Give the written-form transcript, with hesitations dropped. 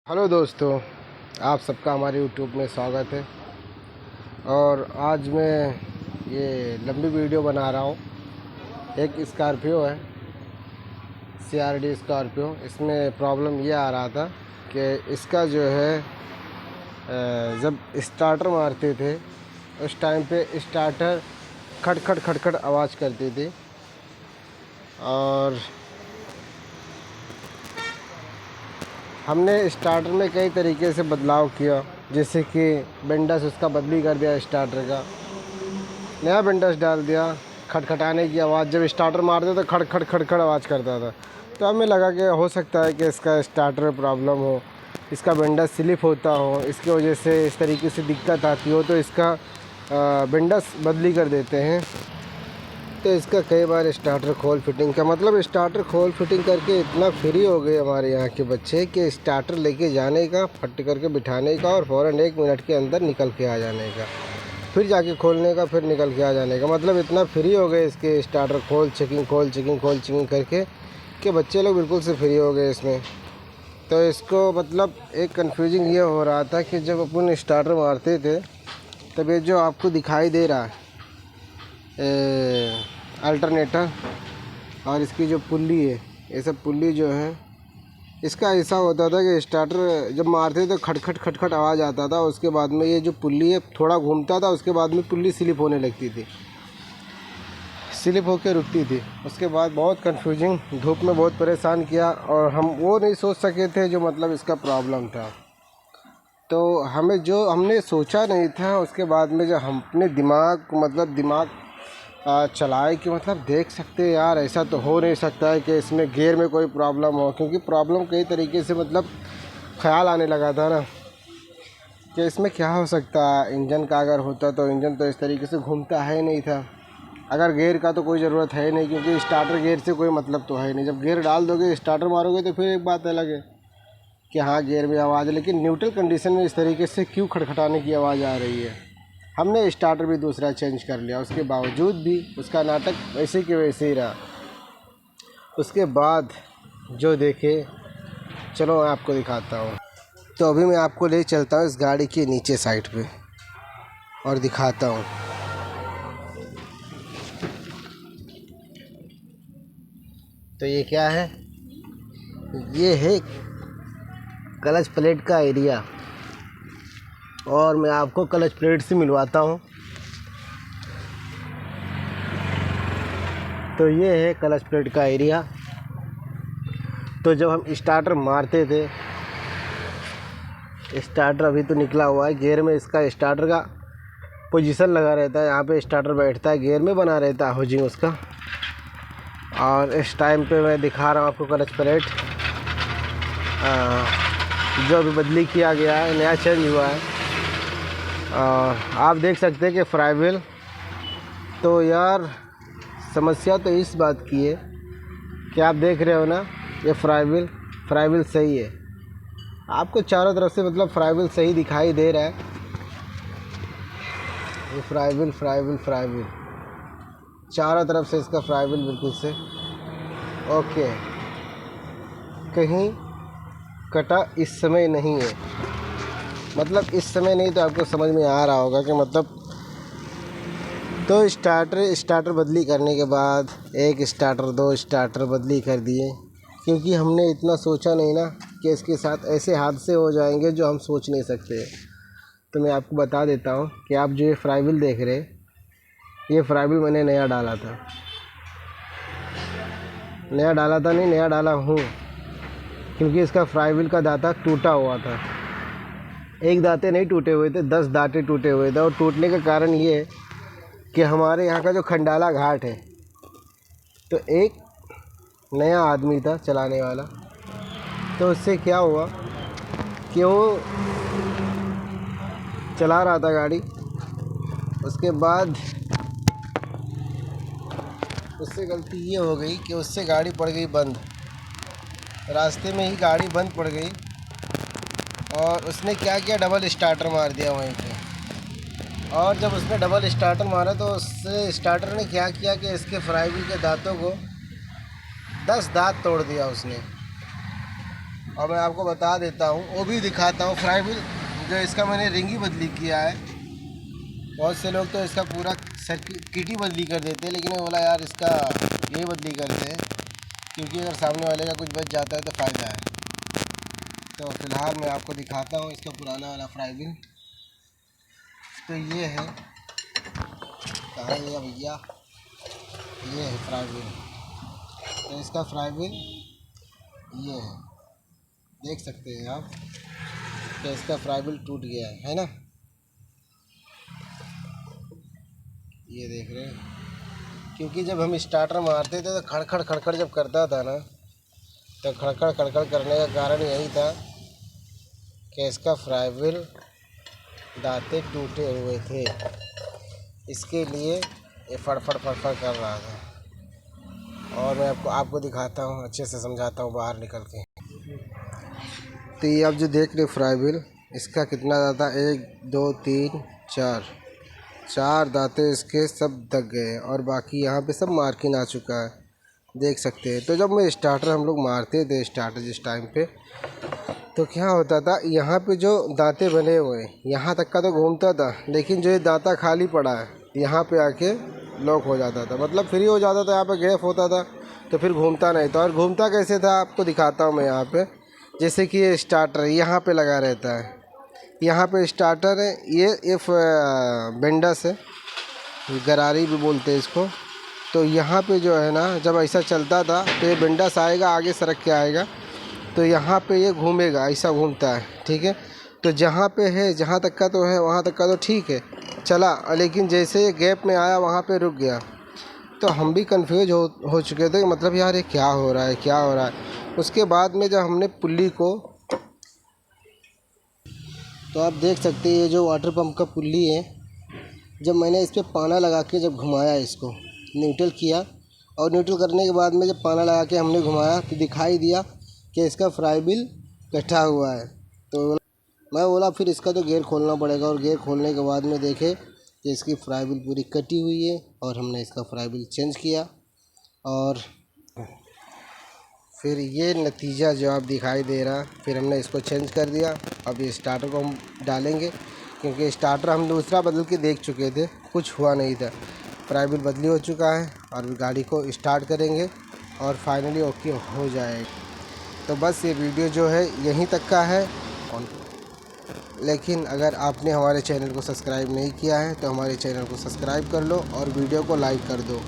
Hello दोस्तों, आप सबका हमारे यूट्यूब में स्वागत है। और आज मैं ये लंबी वीडियो बना रहा हूँ। एक स्कॉर्पियो है, CRD स्कॉर्पियो। इसमें प्रॉब्लम ये आ रहा था कि इसका जो है जब स्टार्टर मारते थे उस टाइम पे स्टार्टर खटखट खटखट आवाज़ करती थी। और हमने स्टार्टर में कई तरीके से बदलाव किया, जैसे कि विंडोज उसका बदली कर दिया, स्टार्टर का नया विंडोज डाल दिया। खटखटाने की आवाज़ जब स्टार्टर मारते तो खड़खड़ खड़खड़ आवाज़ करता था। तो हमें लगा कि हो सकता है कि इसका स्टार्टर में प्रॉब्लम हो, इसका विंडोज स्लिप होता हो, इसकी वजह से इस तरीके से दिक्कत आती हो, तो इसका विंडोज बदली कर देते हैं। तो इसका कई बार स्टार्टर खोल फिटिंग का मतलब स्टार्टर खोल फिटिंग करके इतना फ्री हो गए हमारे यहाँ के बच्चे कि स्टार्टर लेके जाने का, फट करके बिठाने का और फ़ौरन 1 मिनट के अंदर निकल के आ जाने का, फिर जाके खोलने का, फिर निकल के आ जाने का। मतलब इतना फ्री हो गए इसके स्टार्टर खोल चेकिंग करके कि बच्चे लोग बिल्कुल से फ्री हो गए इसमें। तो इसको मतलब एक कन्फ्यूजिंग ये हो रहा था कि जब अपन स्टार्टर मारते थे तब ये जो आपको दिखाई दे रहा है अल्टरनेटर और इसकी जो पुल्ली है, ये सब पुल्ली जो है, इसका ऐसा होता था कि स्टार्टर जब मारते तो खटखट खटखट आवाज़ आता था। उसके बाद में ये जो पुल्ली है थोड़ा घूमता था, उसके बाद में पुल्ली स्लिप होने लगती थी, स्लिप होकर रुकती थी। उसके बाद बहुत कन्फ्यूजिंग, धूप में बहुत परेशान किया और हम वो नहीं सोच सके थे जो मतलब इसका प्रॉब्लम था। तो हमने सोचा नहीं था, उसके बाद में जब हम अपने दिमाग चलाए कि मतलब देख सकते हैं यार, ऐसा तो हो नहीं सकता है कि इसमें गियर में कोई प्रॉब्लम हो, क्योंकि प्रॉब्लम कई तरीके से मतलब ख़्याल आने लगा था ना कि इसमें क्या हो सकता है। इंजन का अगर होता तो इंजन तो इस तरीके से घूमता है नहीं था। अगर गियर का तो कोई ज़रूरत है नहीं, क्योंकि स्टार्टर गियर से कोई मतलब तो है नहीं। जब गियर डाल दोगे, स्टार्टर मारोगे तो फिर एक बात अलग है कि हाँ गियर में आवाज़ है, लेकिन न्यूट्रल कंडीशन में इस तरीके से क्यों खटखटाने की आवाज़ आ रही है। हमने स्टार्टर भी दूसरा चेंज कर लिया, उसके बावजूद भी उसका नाटक वैसे के वैसे ही रहा। उसके बाद जो देखे, चलो मैं आपको दिखाता हूँ। तो अभी मैं आपको ले चलता हूँ इस गाड़ी के नीचे साइड पे और दिखाता हूँ। तो ये क्या है, ये है क्लच प्लेट का एरिया, और मैं आपको क्लच प्लेट से मिलवाता हूँ। तो ये है क्लच प्लेट का एरिया। तो जब हम स्टार्टर मारते थे, स्टार्टर अभी तो निकला हुआ है, गियर में इसका स्टार्टर का पोजीशन लगा रहता है, यहाँ पे स्टार्टर बैठता है, गियर में बना रहता है हाउसिंग उसका। और इस टाइम पे मैं दिखा रहा हूँ आपको क्लच प्लेट जो अभी बदली किया गया है, नया चेंज हुआ है। आप देख सकते हैं कि फ्राईव्हील, तो यार समस्या तो इस बात की है कि आप देख रहे हो ना, ये फ्राईव्हील सही है, आपको चारों तरफ से मतलब फ्राईव्हील सही दिखाई दे रहा है। ये फ्राईव्हील चारों तरफ से इसका फ्राईव्हील बिल्कुल से ओके, कहीं कटा इस समय नहीं है। मतलब इस समय नहीं तो आपको समझ में आ रहा होगा कि मतलब। तो स्टार्टर बदली करने के बाद एक स्टार्टर, 2 स्टार्टर बदली कर दिए, क्योंकि हमने इतना सोचा नहीं ना कि इसके साथ ऐसे हादसे हो जाएंगे जो हम सोच नहीं सकते। तो मैं आपको बता देता हूँ कि आप जो ये फ्राईव्हील देख रहे हैं, ये फ्राईव्हील मैंने नया डाला था नहीं, नया डाला हूँ, क्योंकि इसका फ्राईव्हील का दाता टूटा हुआ था। एक दांते नहीं टूटे हुए थे, 10 दांते टूटे हुए थे। और टूटने का कारण ये है कि हमारे यहाँ का जो खंडाला घाट है, तो एक नया आदमी था चलाने वाला, तो उससे क्या हुआ कि वो चला रहा था गाड़ी, उसके बाद उससे गलती ये हो गई कि उससे गाड़ी पड़ गई बंद, रास्ते में ही गाड़ी बंद पड़ गई। और उसने क्या किया, डबल स्टार्टर मार दिया वहीं पे। और जब उसने डबल स्टार्टर मारा तो उससे स्टार्टर ने क्या किया कि इसके फ्राईव्हील के दांतों को 10 दांत तोड़ दिया उसने। और मैं आपको बता देता हूँ, वो भी दिखाता हूँ फ्राई व्हील जो इसका मैंने रिंग ही बदली किया है। बहुत से लोग तो इसका पूरा सर्किट ही बदली कर देते हैं, लेकिन मैं बोला यार इसका ये बदली करते हैं, क्योंकि अगर सामने वाले का कुछ बच जाता है तो फ़ायदा है। तो फ़िलहाल मैं आपको दिखाता हूँ इसका पुराना वाला फ्राई व्हील। तो ये है, कहाँ है ये भैया, ये है फ्राई व्हील। तो इसका फ्राई व्हील ये है, देख सकते हैं आप कि इसका फ्राई व्हील टूट गया है ना। ये देख रहे हैं, क्योंकि जब हम स्टार्टर मारते थे तो खड़खड़ खड़खड़ जब करता था ना, तो खड़खड़ खड़खड़ करने का कारण यही था कि इसका फ्राई व्हील दांते टूटे हुए थे, इसके लिए ये फड़फड़ फड़फड़ कर रहा था। और मैं आपको दिखाता हूँ, अच्छे से समझाता हूँ बाहर निकल के। तो ये आप जो देख रहे फ्राई व्हील, इसका कितना दांता, 1 2 3 4 दांते इसके सब दग गए हैं, और बाकी यहाँ पे सब मार्किंग आ चुका है, देख सकते हैं। तो जब मैं स्टार्टर हम लोग मारते थे स्टार्टर जिस टाइम पे, तो क्या होता था, यहाँ पे जो दांते बने हुए यहाँ तक का तो घूमता था, लेकिन जो ये दांता खाली पड़ा है यहाँ पे आके लॉक हो जाता था, मतलब फ्री हो जाता था, यहाँ पे गैप होता था, तो फिर घूमता नहीं था। और घूमता कैसे था आपको दिखाता हूँ मैं यहाँ पे। जैसे कि ये स्टार्टर यहाँ पे लगा रहता है, यहाँ पे स्टार्टर है, ये बेंडस है, गरारी भी बोलते हैं इसको। तो यहाँ पे जो है ना, जब ऐसा चलता था तो ये बेंडस आएगा, आगे सरक के आएगा, तो यहाँ पे ये घूमेगा, ऐसा घूमता है, ठीक है। तो जहाँ पे है, जहाँ तक का तो है वहाँ तक का तो ठीक है चला, लेकिन जैसे ये गैप में आया वहाँ पे रुक गया। तो हम भी कंफ्यूज हो चुके थे, मतलब यार ये क्या हो रहा है, क्या हो रहा है। उसके बाद में जब हमने पुल्ली को, तो आप देख सकते हैं ये जो वाटर पंप का पुल्ली है, जब मैंने इस पर पाना लगा के जब घुमाया, इसको न्यूट्रल किया, और न्यूट्रल करने के बाद में जब पाना लगा के हमने घुमाया तो दिखाई दिया कि इसका फ्राई व्हील कटा हुआ है। तो मैं बोला फिर इसका तो गियर खोलना पड़ेगा, और गियर खोलने के बाद में देखे कि इसकी फ्राई व्हील पूरी कटी हुई है, और हमने इसका फ्राई व्हील चेंज किया, और फिर ये नतीजा जो आप दिखाई दे रहा, फिर हमने इसको चेंज कर दिया। अब ये स्टार्टर को हम डालेंगे, क्योंकि स्टार्टर हम दूसरा बदल के देख चुके थे, कुछ हुआ नहीं था। फ्राई व्हील बदली हो चुका है, और गाड़ी को स्टार्ट करेंगे और फाइनली ओके हो जाएगा। तो बस ये वीडियो जो है यहीं तक का है, लेकिन अगर आपने हमारे चैनल को सब्सक्राइब नहीं किया है तो हमारे चैनल को सब्सक्राइब कर लो और वीडियो को लाइक कर दो।